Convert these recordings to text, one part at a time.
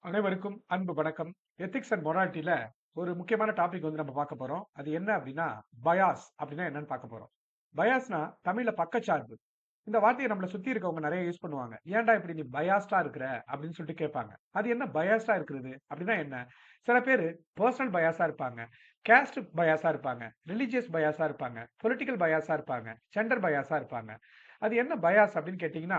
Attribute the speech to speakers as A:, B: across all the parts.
A: அனைவருக்கும் அன்பு வணக்கம். எத்திக்ஸ் அண்ட் மொராலிட்டில ஒரு முக்கியமான டாபிக் வந்து நம்ம பார்க்க போறோம். அது என்ன அப்படின்னா, பயாஸ் அப்படின்னா என்னன்னு பார்க்க போறோம். பயாஸ்னா தமிழ்ல பக்கச்சார்பு. இந்த வார்த்தைய நம்மள சுத்தி இருக்கவங்க நெறைய யூஸ் பண்ணுவாங்க. "ஏன்டா இப்படி நீ பயாஸ்டா இருக்கிற?" அப்படின்னு சொல்லிட்டு கேட்பாங்க. அது என்ன பயாஸ்டா இருக்கிறது? அப்படின்னா என்ன? சில பேரு பெர்சனல் பயாஸா இருப்பாங்க. கேஸ்ட் பயாஸா இருப்பாங்க. ரிலிஜியஸ் பயாஸா இருப்பாங்க. பொலிட்டிக்கல் பயாஸா இருப்பாங்க. ஜெண்டர் பயாஸா இருப்பாங்க. அது என்ன பயாஸ் அப்படின்னு கேட்டீங்கன்னா,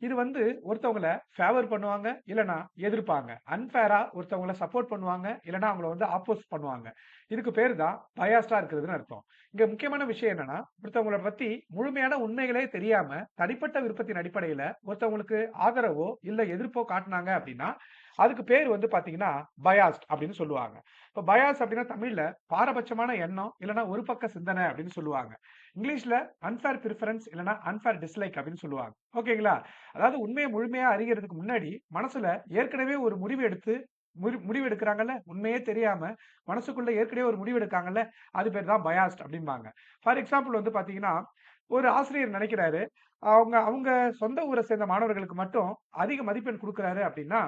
A: இது வந்து ஒருத்தவங்கள ஃபேவர் பண்ணுவாங்க, இல்லன்னா எதிர்ப்பாங்க. அன்ஃபேரா ஒருத்தவங்கள சப்போர்ட் பண்ணுவாங்க, இல்லன்னா அவங்கள வந்து ஆப்போஸ் பண்ணுவாங்க. இதுக்கு பேரு தான் பயாஸ்டா இருக்கிறதுன்னு அர்த்தம். இங்க முக்கியமான விஷயம் என்னன்னா, ஒருத்தவங்கள பத்தி முழுமையான உண்மைகளே தெரியாம, தனிப்பட்ட விருப்பத்தின் அடிப்படையில ஒருத்தவங்களுக்கு ஆதரவோ, இல்ல எதிர்ப்போ காட்டுனாங்க அப்படின்னா, அதுக்கு பேர் வந்து பாத்தீங்கன்னா, பயாஸ்ட் அப்படின்னு சொல்லுவாங்க. இப்ப பயாஸ் அப்படின்னா தமிழ்ல பாரபட்சமான எண்ணம், இல்லன்னா ஒரு பக்க சிந்தனை அப்படின்னு சொல்லுவாங்க. இங்கிலீஷ்ல அன்ஃபேர் பிரிஃபரன்ஸ் இல்லன்னா அன்ஃபேர் டிஸ்லைக் அப்படின்னு சொல்லுவாங்க. ஓகேங்களா? அதாவது உண்மைய முழுமையா அறியறதுக்கு முன்னாடி, மனசுல ஏற்கனவே ஒரு முடிவு எடுத்து முடிவு எடுக்குறாங்கல்ல, உண்மையே தெரியாம மனசுக்குள்ள ஏற்கனவே ஒரு முடிவு எடுக்காங்கல்ல, அது பேர் தான் பயாஸ்ட் அப்படிம்பாங்க. ஃபார் எக்ஸாம்பிள் வந்து பாத்தீங்கன்னா, ஒரு ஆசிரியர் நினைக்கிறாரு, அவங்க அவங்க சொந்த ஊர சேர்ந்த மாணவர்களுக்கு மட்டும் அதிக மதிப்பெண் குடுக்குறாரு அப்படின்னா,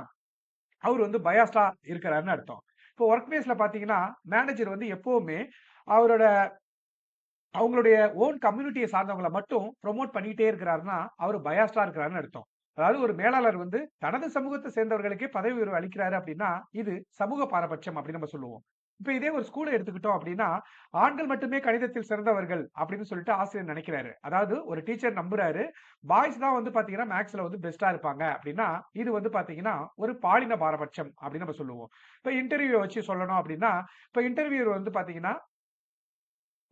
A: அவரு வந்து பயாஸ்டா இருக்கிறாருன்னு அர்த்தம். இப்போ வொர்க் பிளேஸ்ல பாத்தீங்கன்னா, மேனேஜர் வந்து எப்பவுமே அவரோட அவங்களுடைய ஓன் கம்யூனிட்டிய சார்ந்தவங்கள மட்டும் புரமோட் பண்ணிட்டே இருக்கிறாருன்னா, அவரு பயாஸ்டா இருக்கிறாருன்னு அர்த்தம். அதாவது ஒரு மேலாளர் வந்து தனது சமூகத்த சேர்ந்தவர்களுக்கே பதவி உயர்வு அளிக்கிறாரு அப்படின்னா, இது சமூக பாரபட்சம் அப்படின்னு நம்ம சொல்லுவோம். இப்ப இதே ஒரு ஸ்கூல எடுத்துக்கிட்டோம் அப்படின்னா, ஆண்கள் மட்டுமே கணிதத்தில் சிறந்தவர்கள் அப்படின்னு சொல்லிட்டு ஆசிரியர் நினைக்கிறாரு. அதாவது ஒரு டீச்சர் நம்புறாரு, பாய்ஸ் தான் வந்து பாத்தீங்கன்னா மேத்ஸ்ல வந்து பெஸ்ட்டா இருப்பாங்க அப்படின்னா, இது வந்து பாத்தீங்கன்னா ஒரு பாலின பாரபட்சம் அப்படின்னு நம்ம சொல்லுவோம். இப்ப இன்டர்வியூ வச்சு சொல்லணும் அப்படின்னா, இப்ப இன்டர்வியூவர் வந்து பாத்தீங்கன்னா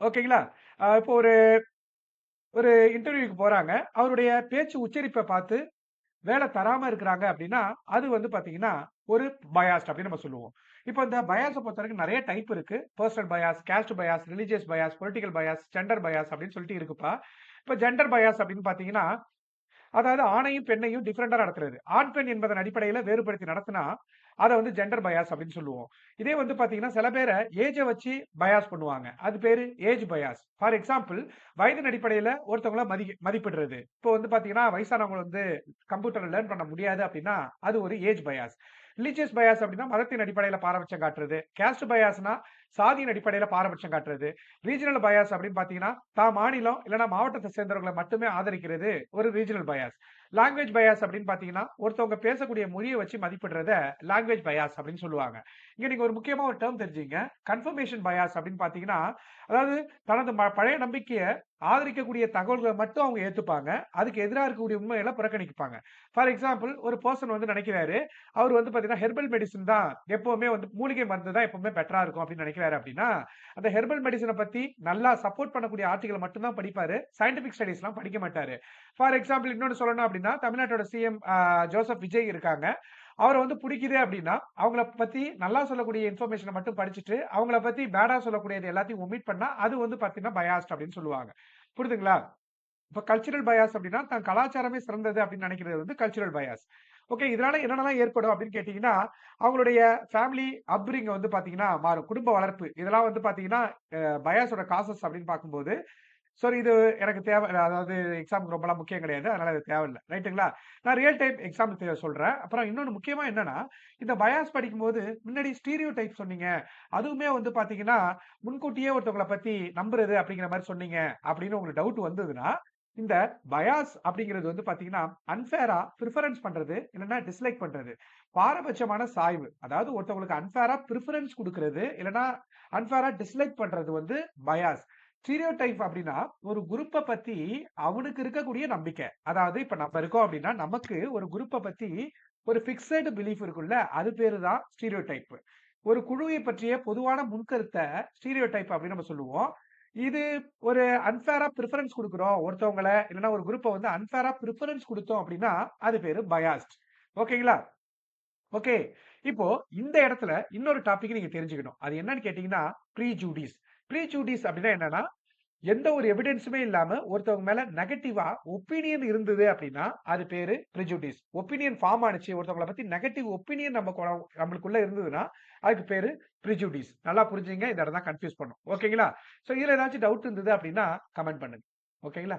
A: ஓகேங்களா? இப்போ ஒரு ஒரு இன்டர்வியூக்கு போறாங்க. அவருடைய பேச்சு உச்சரிப்ப பார்த்து வேலை தராம இருக்கிறாங்க அப்படின்னா, அது வந்து பார்த்தீங்கன்னா, ஒரு பயாஸ்ட் அப்படின்னு நம்ம சொல்லுவோம். இப்ப இந்த பயாஸ பொறுத்தவரைக்கும் நெறைய டைப் இருக்கு. Personal bias, caste bias, religious bias, political bias, gender bias அப்படின்னு சொல்லிட்டு இருக்குப்பா. இப்ப ஜெண்டர் பயாஸ் அப்படின்னு பார்த்தீங்கன்னா, அதாவது ஆணையும், பெண்ணையும் டிஃபரெண்டா நடத்துறது. ஆண், பெண் என்பதன் அடிப்படையில வேறுபடுத்தி நடத்துனா, அத வந்து ஜெண்டர் பயாஸ் அப்படின்னு சொல்லுவோம். இதே வந்து பார்த்தீங்கன்னா, சில பேர ஏஜ வச்சு பயாஸ் பண்ணுவாங்க. அது பேரு ஏஜ் பயாஸ். ஃபார் எக்ஸாம்பிள் வயதின் அடிப்படையில ஒருத்தவங்கள மதிப்பிடுறது. இப்போ வந்து பார்த்தீங்கன்னா, வயசானவங்கள வந்து கம்ப்யூட்டர் லேர்ன் பண்ண முடியாது அப்படின்னா, அது ஒரு ஏஜ் பயாஸ். ரிலிஜியஸ் பயாஸ் அப்படின்னா மதத்தின் அடிப்படையில பாரபட்சம் காட்டுறது. கேஸ்ட் பயாஸ்னா சாதியின் அடிப்படையில பாரபட்சம் காட்டுறது. ரீஜனல் பயாஸ் அப்படின்னு பார்த்தீங்கன்னா, மாநிலம் இல்லன்னா மாவட்டத்த சேர்ந்தவர்கள மட்டுமே ஆதரிக்கிறது ஒரு ரீஜனல் பயாஸ். லாங்குவேஜ் பயாஸ் அப்படின்னு பார்த்தீங்கன்னா, ஒருத்தவங்க பேசக்கூடிய மொழிய வச்சு மதிப்பிடுறத லாங்குவேஜ் பயாஸ் அப்படின்னு சொல்லுவாங்க. இங்க நீங்க ஒரு முக்கியமா ஒரு டெர்ம் தெரிஞ்சுக்கங்க. கன்ஃபர்மேஷன் பயாஸ் அப்படின்னு பார்த்தீங்கன்னா, அதாவது தனது பழைய நம்பிக்கைய ஆதரிக்கக்கூடிய தகவல்கள மட்டும் அவங்க ஏத்துப்பாங்க. அதுக்கு எதிரா இருக்கக்கூடிய உண்மைகள புறக்கணிப்பாங்க. ஃபார் எக்ஸாம்பிள் ஒரு பெர்சன் வந்து நினைக்கிறாரு, அவரு வந்து பார்த்தீங்கன்னா, ஹெர்பல் மெடிசின் தான் எப்பவுமே வந்து மூலிகை மருந்து தான் எப்பவுமே பெட்டரா இருக்கும் அப்படின்னு நினைக்கிறாரு அப்படின்னா, அந்த ஹெர்பல் மெடிசின பத்தி நல்லா சப்போர்ட் பண்ணக்கூடிய ஆர்டிகிள் மட்டும் தான் படிப்பாரு. சயன்டிபிக் ஸ்டடீஸ்லாம் படிக்க மாட்டாரு. ஃபார் எக்ஸாம்பிள் இன்னொன்னு சொல்லணும் அப்படின்னா, தமிழ்நாட்டோட சிஎம் ஜோசப் விஜய் இருக்காங்க. அவர வந்து புடிக்குது அப்படின்னா, அவங்கள பத்தி நல்லா சொல்லக்கூடிய இன்ஃபர்மேஷன மட்டும் படிச்சுட்டு, அவங்கள பத்தி பேடா சொல்லக்கூடியது எல்லாத்தையும் ஒமிட் பண்ணா, அது வந்து பார்த்தீங்கன்னா, பயாஸ்ட் அப்படின்னு சொல்லுவாங்க. புரியுதுங்களா? இப்ப கல்ச்சுரல் பயாஸ் அப்படின்னா, தன் கலாச்சாரமே சிறந்தது அப்படின்னு நினைக்கிறது வந்து கல்ச்சுரல் பயாஸ். ஓகே. இதனால என்னென்னலாம் ஏற்படும் அப்படின்னு கேட்டீங்கன்னா, அவங்களுடைய ஃபேமிலி அப்ரிங் வந்து பார்த்தீங்கன்னா மாறும். குடும்ப வளர்ப்பு. இதெல்லாம் வந்து பார்த்தீங்கன்னா, பயாஸோட காசஸ் அப்படின்னு பார்க்கும்போது, சார் இது எனக்கு தேவை அதாவது எக்ஸாம்க்கு ரொம்பலாம் முக்கியம் கிடையாது. அதனால அது தேவையில்ல. ரைட்டுங்களா? நான் ரியல் டைம் எக்ஸாம்பிள் சொல்றேன். அப்புறம் இன்னொன்னு முக்கியமா என்னன்னா, இந்த பயாஸ் படிக்கும்போது முன்னாடி ஸ்டீரியோ டைப் சொன்னீங்க. அதுவுமே வந்து பார்த்தீங்கன்னா, முன்கூட்டியே ஒருத்தவங்கள பத்தி நம்புறது அப்படிங்கிற மாரி சொன்னீங்க அப்படின்னு உங்களுக்கு டவுட் வந்ததுன்னா, இந்த பயாஸ் அப்படிங்கிறது வந்து பார்த்தீங்கன்னா, அன்ஃபேரா பிரிஃபரன்ஸ் பண்றது, இல்லன்னா டிஸ்லைக் பண்றது. பாரபட்சமான சாய்வு. அதாவது ஒருத்தவங்களுக்கு அன்ஃபேரா பிரிஃபரன்ஸ் குடுக்குறது, இல்லன்னா அன்ஃபேரா டிஸ்லைக் பண்றது வந்து பயாஸ். ஸ்டீரியோடைப் அப்படின்னா, ஒரு குரூப்ப பத்தி அவனுக்கு இருக்கக்கூடிய நம்பிக்கை. அதாவது இப்ப நம்ம இருக்கோம் அப்படின்னா, நமக்கு ஒரு குரூப்ப பத்தி ஒரு பிக்ஸட் பிலீஃப் இருக்குல்ல, அது பேரு தான் ஸ்டீரியோடைப். ஒரு குழுவை பற்றிய பொதுவான முன்கருத்த ஸ்டீரியோடைப் அப்படின்னு நம்ம சொல்லுவோம். இது ஒரு அன்ஃபேரா பிரிஃபரன்ஸ் குடுக்குறோம். ஒருத்தவங்கள இல்லன்னா ஒரு குரூப்ப வந்து அன்ஃபேரா பிரிஃபரன்ஸ் குடுத்தோம் அப்படின்னா, அது பேரு பயாஸ்ட். ஓகேங்களா? ஓகே. இப்போ இந்த இடத்துல இன்னொரு டாபிக் நீங்க தெரிஞ்சுக்கணும். அது என்னன்னு கேட்டீங்கன்னா, ப்ரீஜுடிஸ். ப்ரீஜுடிஸ் அப்படின்னா என்னன்னா, எந்த ஒரு எவிடன்ஸுமே இல்லாம ஒருத்தவங்க மேல நெகட்டிவா ஒப்பீனியன் இருந்தது அப்படின்னா, அது பேரு ப்ரிஜுடிஸ். Opinion form ஆனுச்சு. ஒருத்தவங்கள பத்தி நெகட்டிவ் ஒப்பீனியன் நம்மளுக்குள்ள இருந்ததுன்னா, அதுக்கு பேரு ப்ரிஜுடிஸ். நல்லா புரிஞ்சுங்க. இந்த இடம் தான் கன்ஃப்யூஸ் பண்ணும். ஓகேங்களா? சோ இதுல ஏதாச்சும் டவுட் இருந்தது அப்படின்னா, கமெண்ட் பண்ணுங்க. ஓகேங்களா?